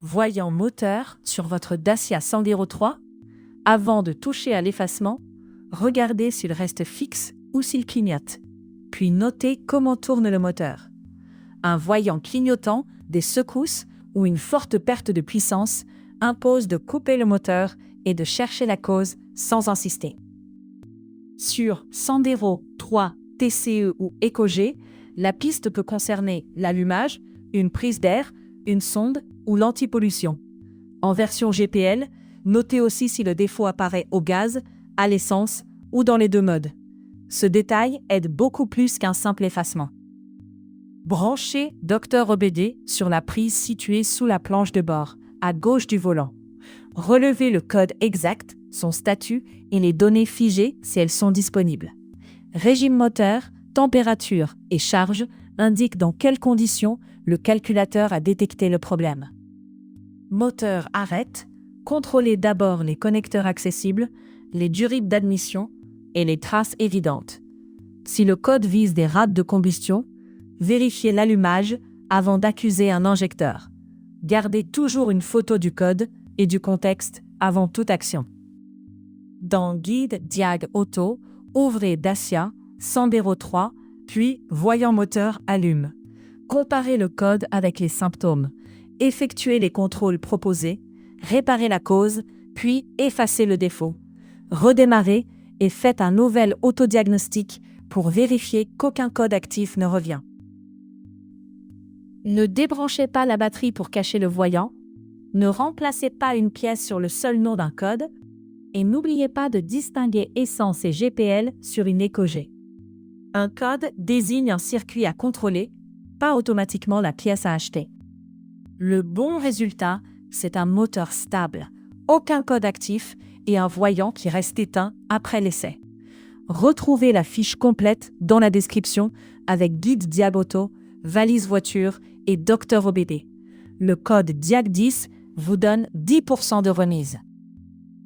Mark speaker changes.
Speaker 1: voyant moteur sur votre Dacia Sandero 3? Avant de toucher à l'effacement, regardez s'il reste fixe ou s'il clignote. Puis notez comment tourne le moteur. Un voyant clignotant, des secousses ou une forte perte de puissance impose de couper le moteur et de chercher la cause sans insister. Sur Sandero 3, TCE ou EcoG, la piste peut concerner l'allumage, une prise d'air, une sonde ou l'antipollution. En version GPL, notez aussi si le défaut apparaît au gaz, à l'essence ou dans les deux modes. Ce détail aide beaucoup plus qu'un simple effacement. Branchez Dr OBD sur la prise située sous la planche de bord, à gauche du volant. Relevez le code exact, son statut et les données figées si elles sont disponibles. Régime moteur, température et charge indiquent dans quelles conditions le calculateur a détecté le problème. Moteur arrête, contrôlez d'abord les connecteurs accessibles, les duribles d'admission et les traces évidentes. Si le code vise des rades de combustion, vérifiez l'allumage avant d'accuser un injecteur. Gardez toujours une photo du code et du contexte avant toute action. Dans Guide Diag Auto, ouvrez Dacia, Sandero 3, puis Voyant moteur allume. Comparez le code avec les symptômes. Effectuez les contrôles proposés, réparez la cause, puis effacez le défaut. Redémarrez et faites un nouvel autodiagnostic pour vérifier qu'aucun code actif ne revient. Ne débranchez pas la batterie pour cacher le voyant. Ne remplacez pas une pièce sur le seul nom d'un code. Et n'oubliez pas de distinguer essence et GPL sur une EcoG. Un code désigne un circuit à contrôler, pas automatiquement la pièce à acheter. Le bon résultat, c'est un moteur stable, aucun code actif et un voyant qui reste éteint après l'essai. Retrouvez la fiche complète dans la description avec guide Diag Auto, valise voiture et Dr OBD. Le code DIAG10 vous donne 10% de remise.